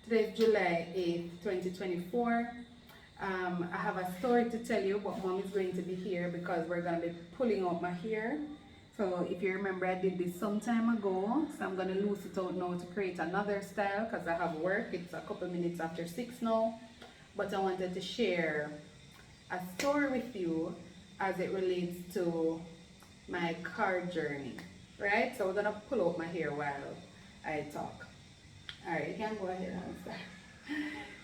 Today is July 8th, 2024. I have a story to tell you, but mom is going to be here because we're going to be pulling out my hair. So if you remember, I did this some time ago. So I'm going to loose it out now to create another style because I have work. It's a couple minutes after 6 now. But I wanted to share a story with you as it relates to my car journey. Right? So we're going to pull out my hair while I talk. Alright, you can go ahead and start.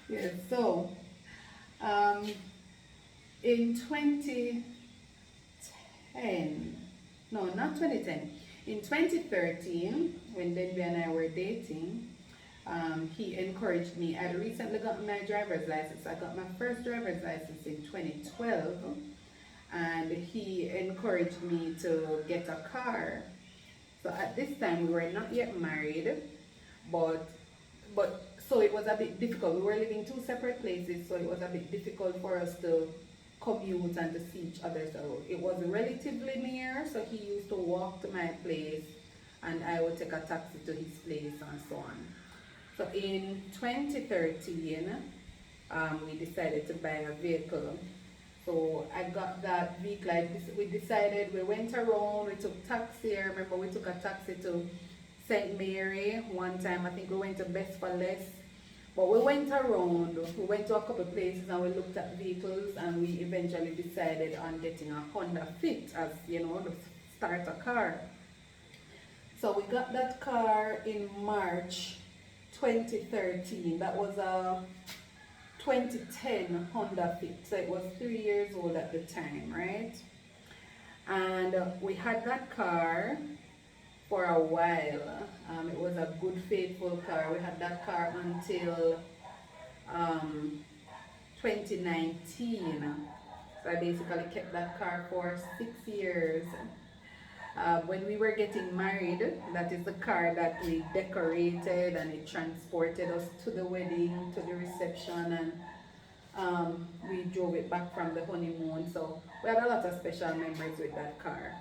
Yes, so um, in 2010, no, not 2010, in 2013, when Denby and I were dating, he encouraged me. I'd recently gotten my driver's license. I got my first driver's license in 2012, and he encouraged me to get a car. So at this time, we were not yet married, but so it was a bit difficult. We were living two separate places, so it was a bit difficult for us to commute and to see each other. So it was relatively near, so he used to walk to my place and I would take a taxi to his place and so on. So in 2013, we decided to buy a vehicle. So I got that vehicle. We decided, we went around, we took taxi. I remember we took a taxi to St. Mary one time. I think we went to Best for Less. But we went around, we went to a couple of places and we looked at vehicles, and we eventually decided on getting a Honda Fit as, you know, the starter car. So we got that car in March 2013. That was a 2010 Honda Fit. So it was 3 years old at the time, right? And we had that car for a while. It was a good, faithful car. We had that car until 2019. So I basically kept that car for 6 years. When we were getting married, that is the car that we decorated, and it transported us to the wedding, to the reception, and we drove it back from the honeymoon. So we had a lot of special memories with that car.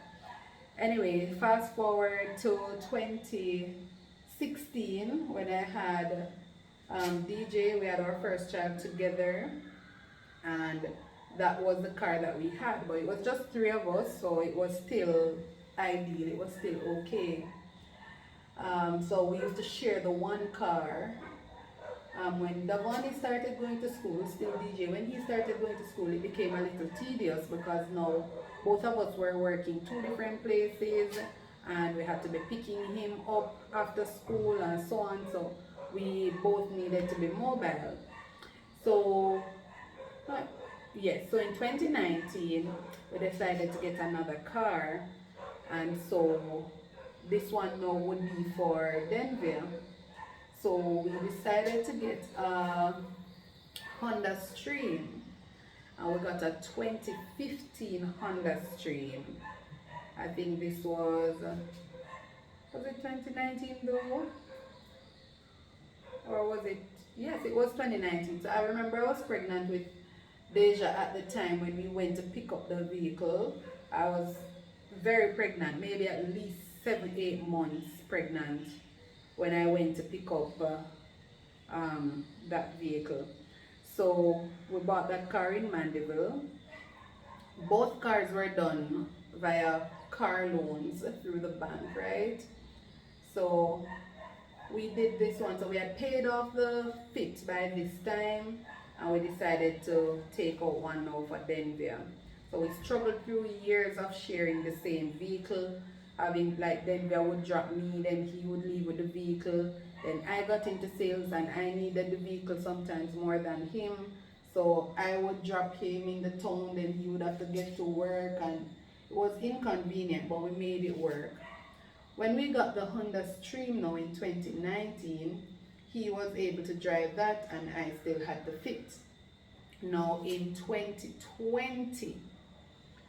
Anyway, fast forward to 2016 when I had DJ. We had our first child together, and that was the car that we had, but it was just 3 of us, so it was still ideal, it was still okay. So we used to share the one car. When Davani started going to school, still DJ, when he started going to school, it became a little tedious because now both of us were working 2 different places and we had to be picking him up after school and so on. So we both needed to be mobile. So yes, so in 2019 we decided to get another car, and so this one now would be for Denver. So we decided to get a Honda Stream, and we got a 2015 Honda Stream. I think this was it 2019 though? Or was it? Yes, it was 2019. So I remember I was pregnant with Deja at the time when we went to pick up the vehicle. I was very pregnant, maybe at least 7-8 months pregnant when I went to pick up that vehicle. So we bought that car in Mandeville. Both cars were done via car loans through the bank, right? So we did this one. So we had paid off the Fit by this time, and we decided to take out one now for Denver. So we struggled through years of sharing the same vehicle, having like Denver would drop me, then he would leave with the vehicle. Then I got into sales and I needed the vehicle sometimes more than him. So I would drop him in the town, then he would have to get to work, and it was inconvenient, but we made it work. When we got the Honda Stream now in 2019, he was able to drive that and I still had the Fit. Now in 2020,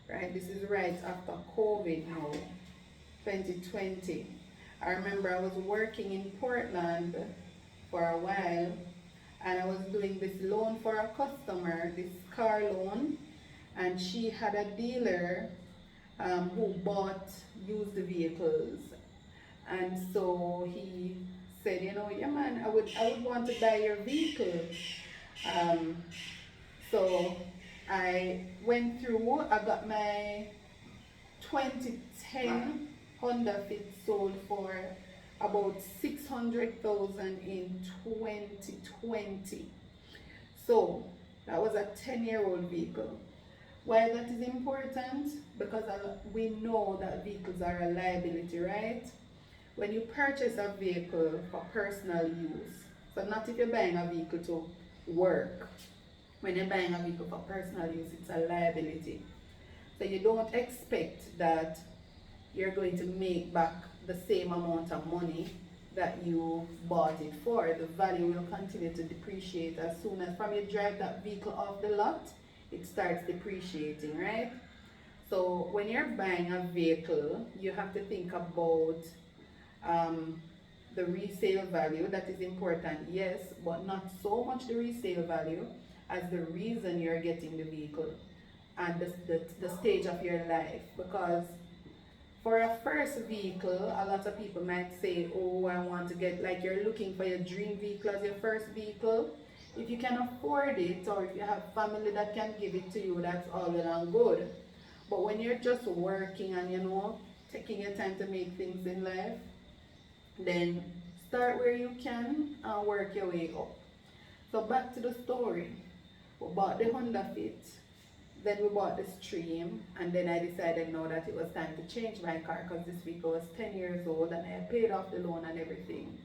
right, this is right after COVID now, 2020. I remember I was working in Portland for a while, and I was doing this loan for a customer, this car loan, and she had a dealer who bought used vehicles, and so he said, yeah man, I would want to buy your vehicle. Um, so I went through, I got my 2010 Honda Fit sold for about 600,000 in 2020. So that was a 10-year-old vehicle. Why that is important? Because we know that vehicles are a liability, right? When you purchase a vehicle for personal use, so not if you're buying a vehicle to work, when you're buying a vehicle for personal use, it's a liability. So you don't expect that you're going to make back the same amount of money that you bought it for. The value will continue to depreciate as soon as from you drive that vehicle off the lot, it starts depreciating, right? So when you're buying a vehicle, you have to think about um, the resale value. That is important, yes, but not so much the resale value as the reason you're getting the vehicle and the stage of your life. Because for a first vehicle, a lot of people might say, oh, I want to get, like you're looking for your dream vehicle as your first vehicle. If you can afford it, or if you have family that can give it to you, that's all well and good. But when you're just working and, taking your time to make things in life, then start where you can and work your way up. So back to the story. We bought the Honda Fit, then we bought the Stream, and then I decided now that it was time to change my car because this vehicle was 10 years old and I had paid off the loan and everything.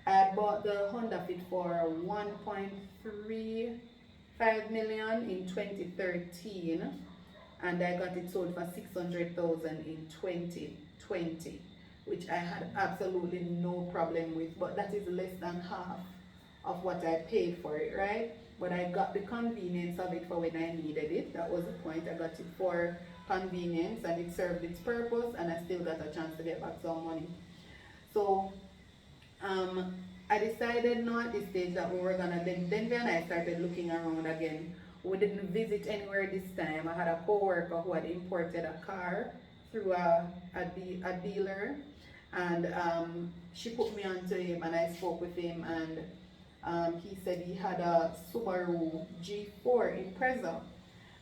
I bought the Honda Fit for 1.35 million in 2013, and I got it sold for 600,000 in 2020, which I had absolutely no problem with, but that is less than half of what I paid for it, right? But I got the convenience of it for when I needed it. That was the point. I got it for convenience and it served its purpose, and I still got a chance to get back some money. So I decided now at this stage that we were gonna, then Denver and I started looking around again. We didn't visit anywhere this time. I had a co-worker who had imported a car through a dealer, and she put me onto him and I spoke with him, and he said he had a Subaru G4 Impreza,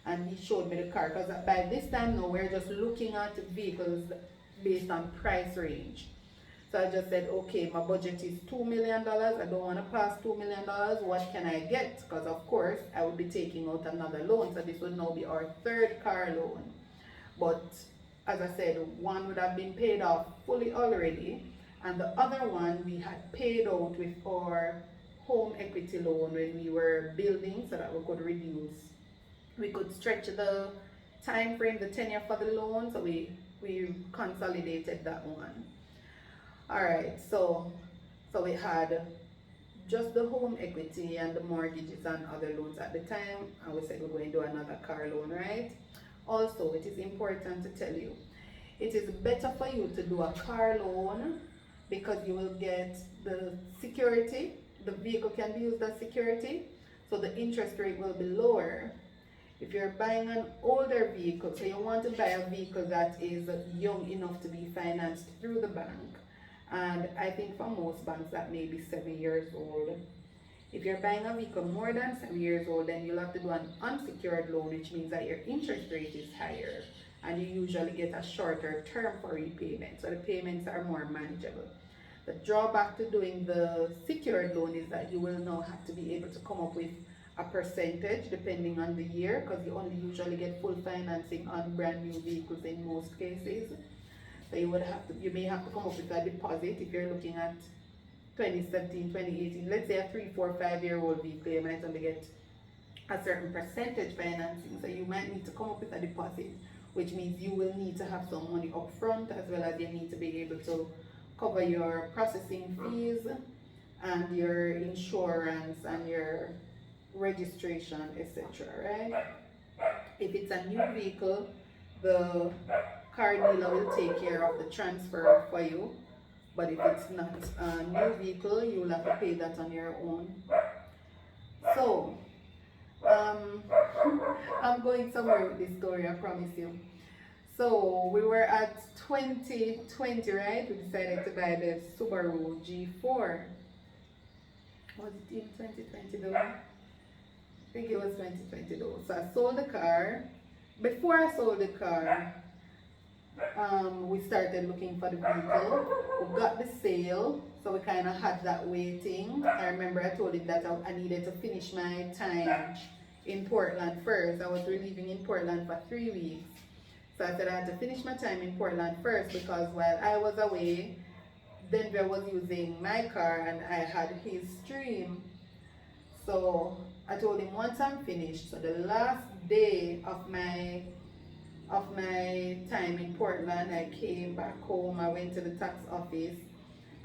and he showed me the car because by this time now we're just looking at vehicles based on price range. So I just said, okay, my budget is $2 million. I don't want to pass $2 million. What can I get? Because of course I would be taking out another loan. So this would now be our third car loan. But as I said, one would have been paid off fully already, and the other one we had paid out with our home equity loan when we were building, so that we could stretch the time frame, the tenure for the loan, so we consolidated that one. Alright, so we had just the home equity and the mortgages and other loans at the time, and we said we're going to do another car loan, right? Also, it is important to tell you, it is better for you to do a car loan because you will get the security. The vehicle can be used as security, so the interest rate will be lower. If you're buying an older vehicle, so you want to buy a vehicle that is young enough to be financed through the bank, and I think for most banks that may be 7 years old. If you're buying a vehicle more than 7 years old, then you'll have to do an unsecured loan, which means that your interest rate is higher, and you usually get a shorter term for repayment, so the payments are more manageable. The drawback to doing the secured loan is that you will now have to be able to come up with a percentage depending on the year, because you only usually get full financing on brand new vehicles in most cases. So you may have to come up with a deposit if you're looking at 2017, 2018. Let's say a 3, 4, 5-year-old vehicle, you might only get a certain percentage financing, so you might need to come up with a deposit, which means you will need to have some money up front, as well as you need to be able to cover your processing fees and your insurance and your registration, etc. Right? If it's a new vehicle, the car dealer will take care of the transfer for you, but if it's not a new vehicle, you will have to pay that on your own. So I'm going somewhere with this story, I promise you. So we were at 2020, right? We decided to buy the Subaru G4. Was it in 2020 though? I think it was 2020 though. So I sold the car. Before I sold the car, we started looking for the vehicle. We got the sale, so we kind of had that waiting. I remember I told him that I needed to finish my time in Portland first. I was leaving in Portland for 3 weeks. So I said I had to finish my time in Portland first because while I was away, Denver was using my car and I had his stream. So I told him once I'm finished, so the last day of my time in Portland, I came back home. I went to the tax office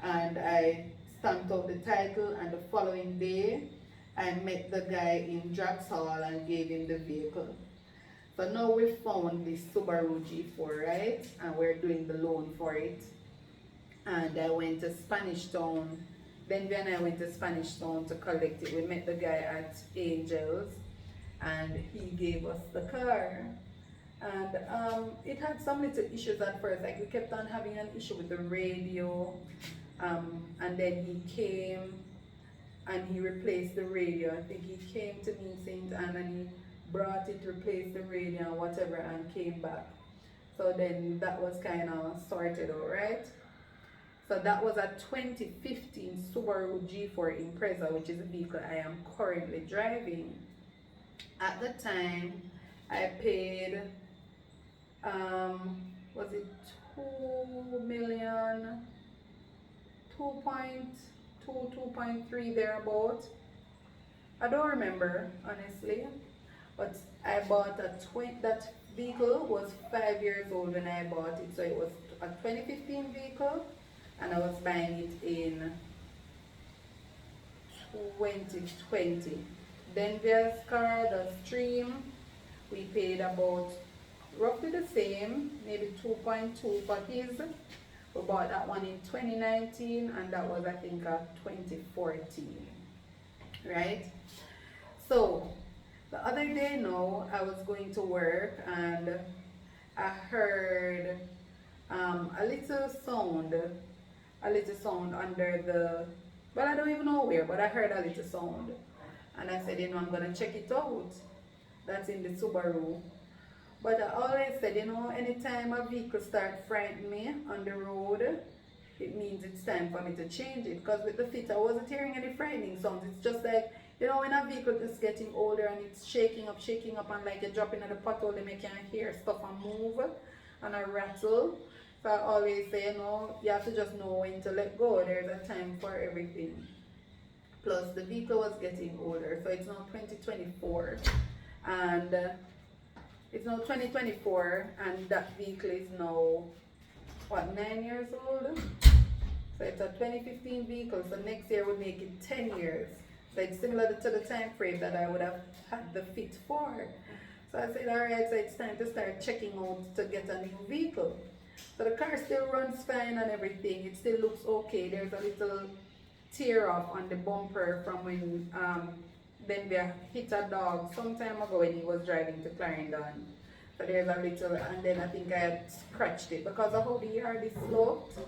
and I stamped out the title, and the following day I met the guy in Draxhall and gave him the vehicle. So now we found this Subaru G4, right? And we're doing the loan for it. And I went to Spanish Town. Then I went to Spanish Town to collect it. We met the guy at Angels and he gave us the car. And it had some little issues at first, like we kept on having an issue with the radio, and then he came and he replaced the radio. I think he came to me in St. Anne and he brought it, replaced the radio and whatever, and came back. So then that was kind of sorted out, right? So that was a 2015 Subaru G4 Impreza, which is a vehicle I am currently driving. At the time, I paid was it 2 million, 2.2, 2.3 thereabout. I don't remember honestly, but I bought that vehicle was 5 years old when I bought it, so it was a 2015 vehicle, and I was buying it in 2020. Then there's car, the Stream, we paid about roughly the same, maybe 2.2 for his. We bought that one in 2019 and that was I think 2014, right? So the other day now I was going to work and I heard a little sound under the, well, I don't even know where, but I heard a little sound and I said, I'm gonna check it out. That's in the Subaru. But I always said, anytime a vehicle starts frightening me on the road, it means it's time for me to change it. Because with the Fit, I wasn't hearing any frightening sounds. It's just like, when a vehicle is getting older and it's shaking up, and like you're dropping at the pothole, they make you hear stuff and move and a rattle. So I always say, you have to just know when to let go. There's a time for everything. Plus, the vehicle was getting older, so it's now 2024. And it's now 2024 and that vehicle is now, 9 years old? So it's a 2015 vehicle, so next year would make it 10 years. So it's similar to the time frame that I would have had the Fit for. So I said, alright, so it's time to start checking out to get a new vehicle. So the car still runs fine and everything, it still looks okay. There's a little tear off on the bumper from when then we hit a dog some time ago when he was driving to Clarendon. So there's a little, and then I think I had scratched it because of how the yard is sloped.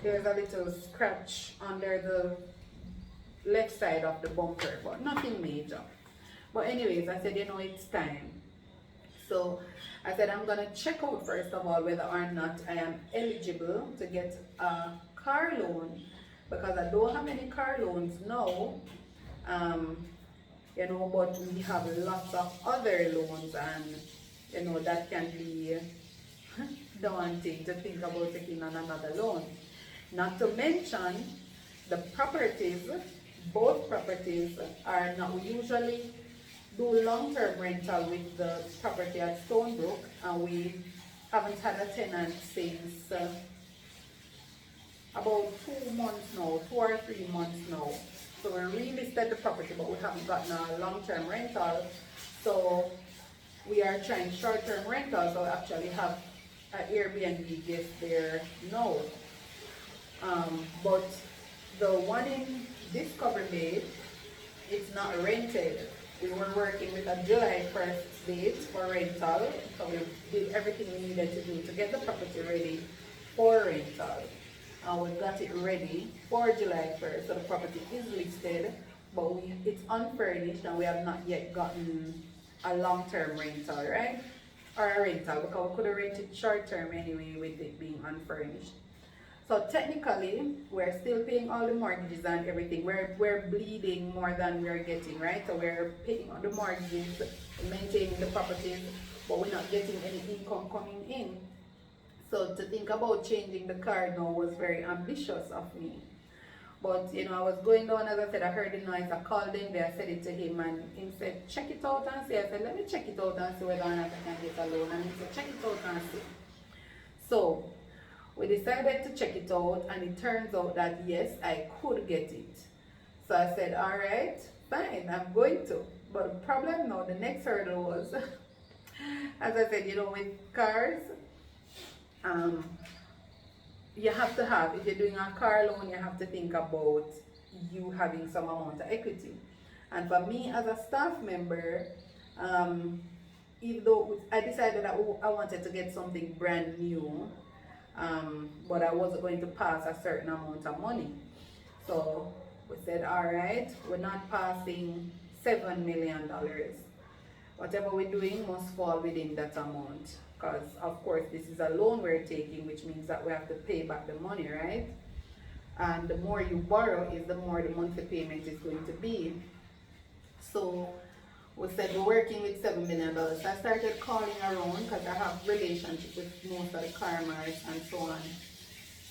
There's a little scratch under the left side of the bumper, but nothing major. But anyways, I said, it's time. So I said, I'm gonna check out first of all whether or not I am eligible to get a car loan, because I don't have any car loans now. But we have lots of other loans, and that can be daunting to think about taking on another loan. Not to mention the properties, both properties are not, we usually do long-term rental with the property at Stonebrook, and we haven't had a tenant since about 2 months now, 2 or 3 months now. So we relisted the property, but we haven't gotten a long-term rental. So we are trying short-term rental, so we actually have an Airbnb guest there now. But the one in Discovery Bay, it's not rented. We were working with a July 1st date for rental, so we did everything we needed to do to get the property ready for rental. And we got it ready for July 1st, so the property is listed. but it's unfurnished and we have not yet gotten a long-term rental, right? Or a rental, because we could have rented short-term anyway with it being unfurnished. So technically, we're still paying all the mortgages and everything. We're bleeding more than we're getting, right? So we're paying all the mortgages, maintaining the properties, but we're not getting any income coming in. So to think about changing the car now was very ambitious of me. But I was going down, as I said, I heard the noise, I called him there, I said it to him, and he said, check it out and see. I said, let me check it out and see whether or not I can get a loan. And he said, check it out and see. So we decided to check it out, and it turns out that yes, I could get it. So I said, all right, fine, I'm going to. But the problem now, the next hurdle was, as I said, with cars, you have to have, if you're doing a car loan, you have to think about you having some amount of equity. And for me as a staff member, even though I decided that I wanted to get something brand new, but I wasn't going to pass a certain amount of money. So we said, all right, we're not passing $7 million. Whatever we're doing must fall within that amount. Because, of course, this is a loan we're taking, which means that we have to pay back the money, right? And the more you borrow is the more the monthly payment is going to be. So we said we're working with $7 million. So I started calling around because I have relationships with most of the farmers and so on.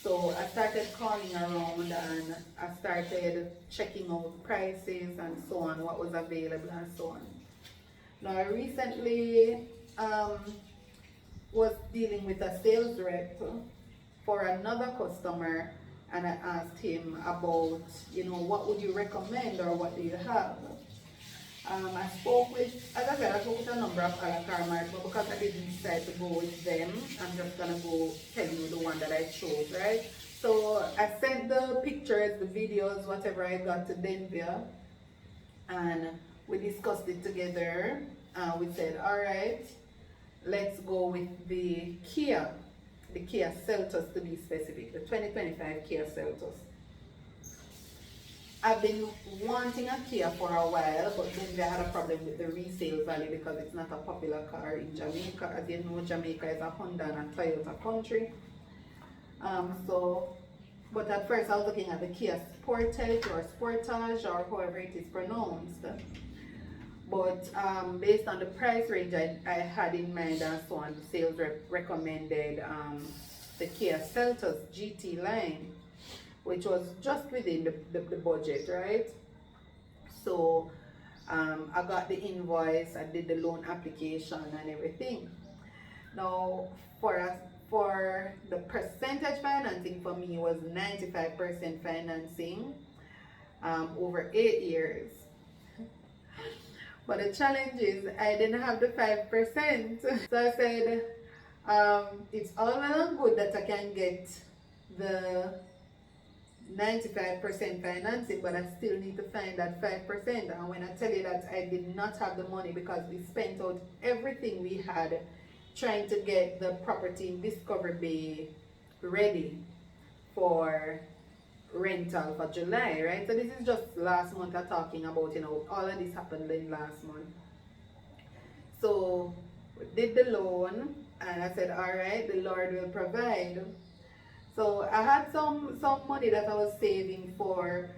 So I started calling around and I started checking out prices and so on, what was available and so on. Now I recently was dealing with a sales rep for another customer, and I asked him about, what would you recommend or what do you have? I spoke with, as I said, I spoke with a number of other car marks, but because I didn't decide to go with them, I'm just gonna go tell you the one that I chose, right? So I sent the pictures, the videos, whatever I got to Denver, and we discussed it together. We said, all right, let's go with the Kia Seltos to be specific, the 2025 Kia Seltos. I've been wanting a Kia for a while, but then they had a problem with the resale value because it's not a popular car in Jamaica. As you know, Jamaica is a Honda and a Toyota country. But at first I was looking at the Kia Sportage or Sportage or however it is pronounced. But based on the price range I had in mind and so on, the sales rep recommended the Kia Seltos GT line, which was just within the budget, right? So I got the invoice, I did the loan application and everything. Now for the percentage financing, for me was 95% financing over 8 years. But the challenge is I didn't have the 5%. So I said, it's all well and good that I can get the 95% financing, but I still need to find that 5%. And when I tell you that I did not have the money because we spent out everything we had trying to get the property in Discovery Bay ready for rental for July, right? So this is just last month I'm talking about, all of this happened in last month. So we did the loan and I said, all right, the Lord will provide. So I had some money that I was saving for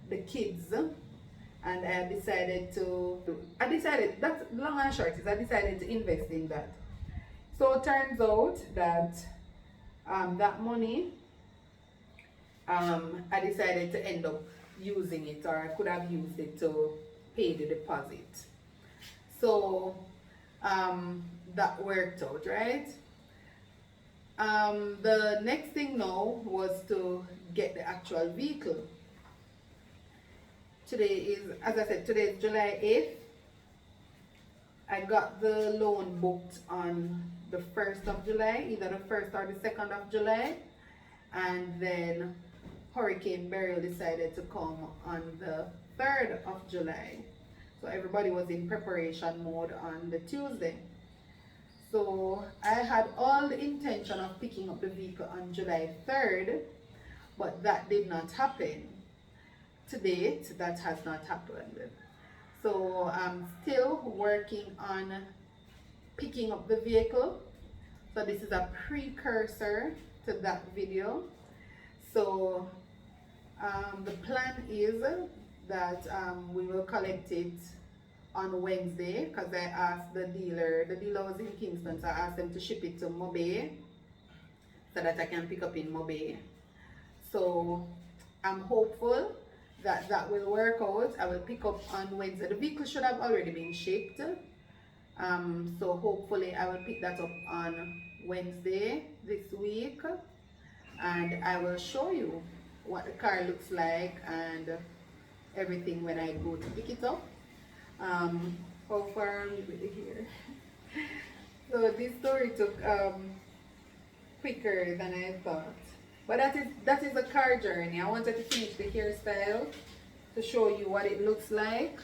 the kids, and I decided, that's long and short, is I decided to invest in that. So it turns out that that money, I decided to end up using it, or I could have used it to pay the deposit. So that worked out, right? The next thing now was to get the actual vehicle. Today is, as I said, today is July 8th. I got the loan booked on the 1st of July, either the 1st or the 2nd of July. And then Hurricane Beryl decided to come on the 3rd of July. So everybody was in preparation mode on the Tuesday. So I had all the intention of picking up the vehicle on July 3rd, but that did not happen. to date that has not happened. So I'm still working on picking up the vehicle. So this is a precursor to that video. So the plan is that we will collect it on Wednesday, because I asked the dealer was in Kingston, so I asked them to ship it to Mobay so that I can pick up in Mobay. So I'm hopeful that that will work out. I will pick up on Wednesday. The vehicle should have already been shipped. So hopefully I will pick that up on Wednesday this week, and I will show you what the car looks like and everything when I go to pick it up. How far are we with here? So this story took quicker than I thought. But that is a car journey. I wanted to finish the hairstyle to show you what it looks like.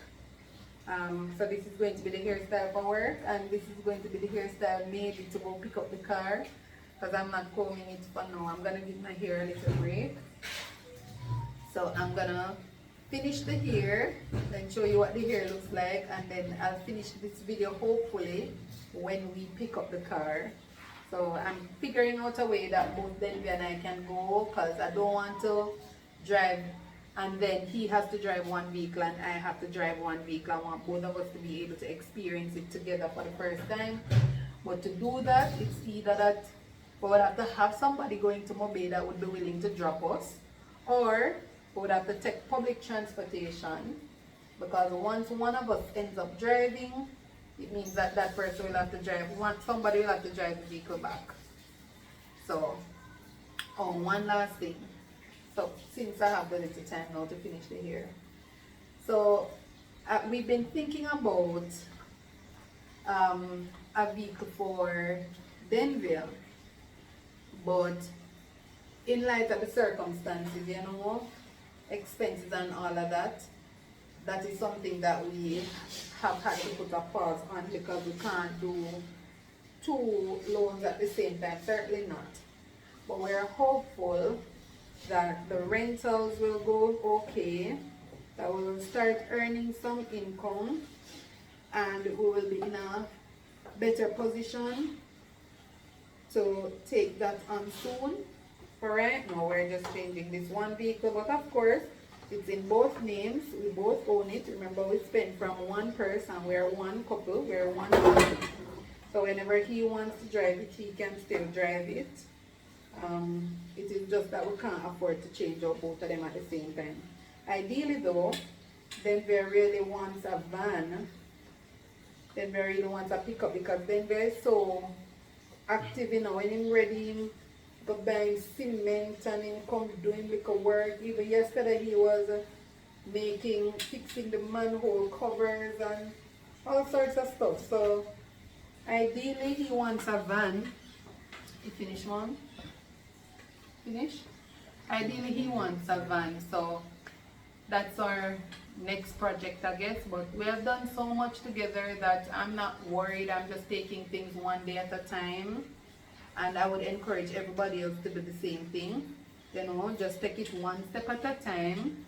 So this is going to be the hairstyle for work, and this is going to be the hairstyle maybe to go pick up the car, because I'm not combing it for now. I'm gonna give my hair a little break. So I'm gonna finish the hair, then show you what the hair looks like, and then I'll finish this video hopefully when we pick up the car. So I'm figuring out a way that both Denby and I can go, because I don't want to drive and then he has to drive one vehicle and I have to drive one vehicle. I want both of us to be able to experience it together for the first time. But to do that, it's either that we would have to have somebody going to Mobay that would be willing to drop us, or we would have to take public transportation, because once one of us ends up driving, it means that that person will have to drive, somebody will have to drive the vehicle back. So, one last thing. So, since I have a little time now to finish the hair. So, we've been thinking about a vehicle for Denville, but in light of the circumstances, you know, expenses and all of that, that is something that we have had to put a pause on, because we can't do two loans at the same time, certainly not. But we're hopeful that the rentals will go okay, that we will start earning some income, and we will be in a better position to take that on soon. For right now, we're just changing this one vehicle, but of course, it's in both names. We both own it. Remember, we spent from one person. We're one couple. We're one couple. So whenever he wants to drive it, he can still drive it. It is just that we can't afford to change out both of them at the same time. Ideally though, Denver really wants a van. Denver really wants a pickup, because Denver is so active, you know, when he's ready, go buying cement and him come doing little work. Even yesterday he was fixing the manhole covers and all sorts of stuff. So ideally he wants a van. You finish, Mom? Finish? Ideally he wants a van, so that's our next project, I guess. But we have done so much together that I'm not worried. I'm just taking things one day at a time, and I would encourage everybody else to do the same thing. You know, just take it one step at a time.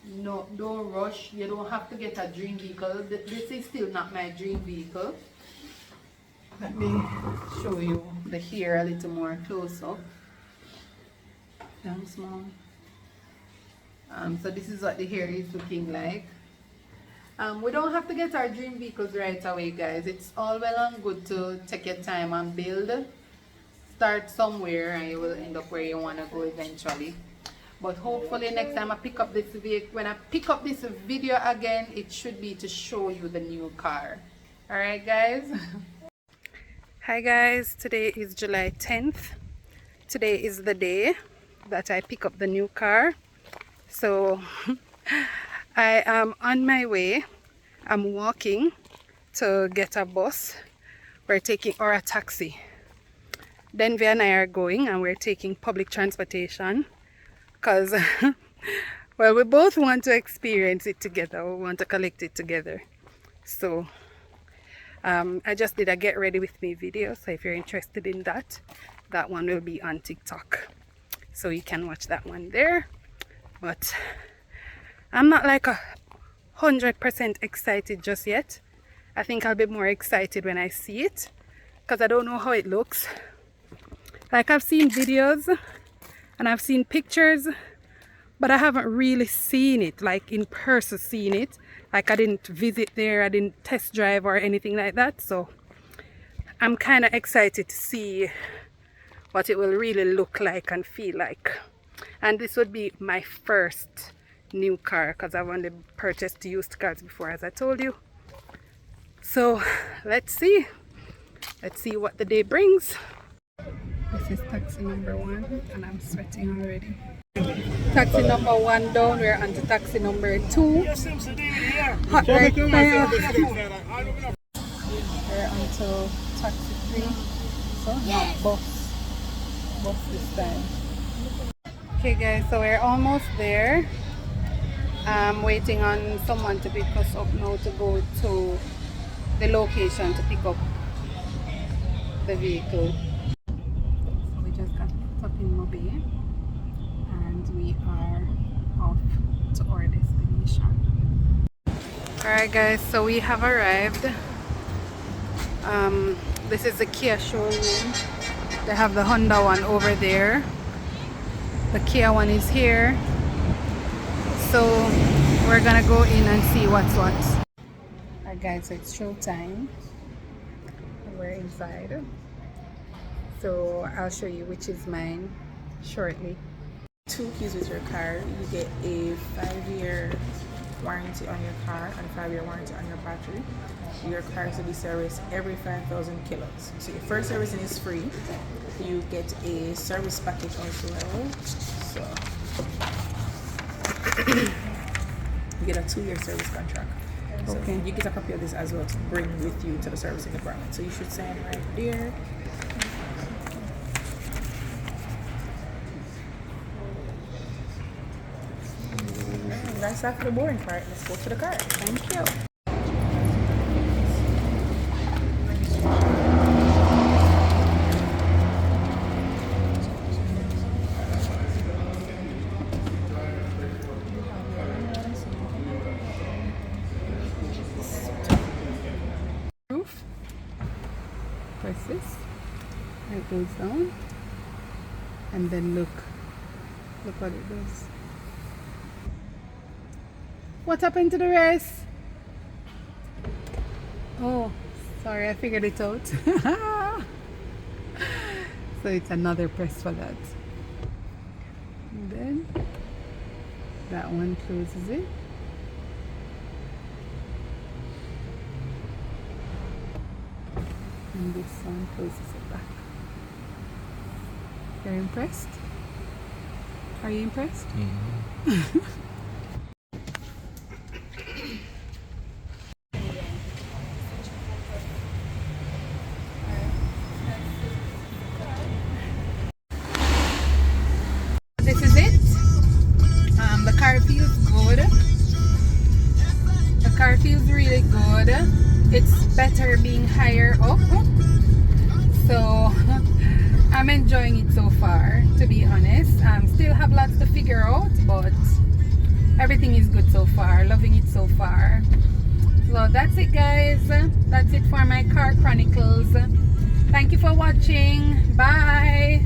No, don't rush. You don't have to get a dream vehicle. This is still not my dream vehicle. Let me show you the hair a little more close up. Thanks, Mom. So this is what the hair is looking like. We don't have to get our dream vehicles right away, guys. It's all well and good to take your time and build. Start somewhere and you will end up where you want to go eventually. But hopefully next time I pick up this vehicle, when I pick up this video again, it should be to show you the new car. Alright, guys. Hi guys, today is July 10th. Today is the day that I pick up the new car. So I am on my way. I'm walking to get a bus. We're taking, or a taxi. Denver and I are going, and we're taking public transportation because well, we both want to experience it together. We want to collect it together. So I just did a get ready with me video, so if you're interested in that, that one will be on TikTok, so you can watch that one there. But I'm not like 100% excited just yet. I think I'll be more excited when I see it, because I don't know how it looks. Like, I've seen videos and I've seen pictures, but I haven't really seen it, like in person seen it. Like, I didn't visit there, I didn't test drive or anything like that. So I'm kind of excited to see what it will really look like and feel like. And this would be my first new car, because I've only purchased used cars before, as I told you. So let's see what the day brings. This is taxi number 1 and I'm sweating already. Taxi number 1 down, we're on to taxi number 2. Hot right now. We're on to taxi 3. So not bus this time. Okay guys, so we're almost there. I'm waiting on someone to pick us up now to go to the location to pick up the vehicle. So we just got picked up in Mobay and we are off to our destination. Alright guys, so we have arrived. This is the Kia showroom. They have the Honda one over there. The Kia one is here. So we're gonna go in and see what's what. Alright guys, so it's show time. We're inside. So I'll show you which is mine shortly. 2 keys with your car. You get a 5-year warranty on your car and 5-year warranty on your battery. Your car is to be serviced every 5,000 kilos. So your first servicing is free. You get a service package also. So you get a 2-year service contract. So Okay. you get a copy of this as well to bring with you to the servicing department. So you should sign right there. That's after the boring part. Let's go to the car. Thank you. Proof. Press this. It goes down. And then look what it does. What happened to the rest? Oh, sorry, I figured it out. So it's another press for that. And then that one closes it. And this one closes it back. You're impressed? Are you impressed? Mm-hmm. This is it. The car feels good. The car feels really good. It's better being higher up. So I'm enjoying it so far, to be honest. Still have lots to figure out, but everything is good so far. Loving it so far. So that's it guys. That's it for my car chronicles. Thank you for watching. Bye.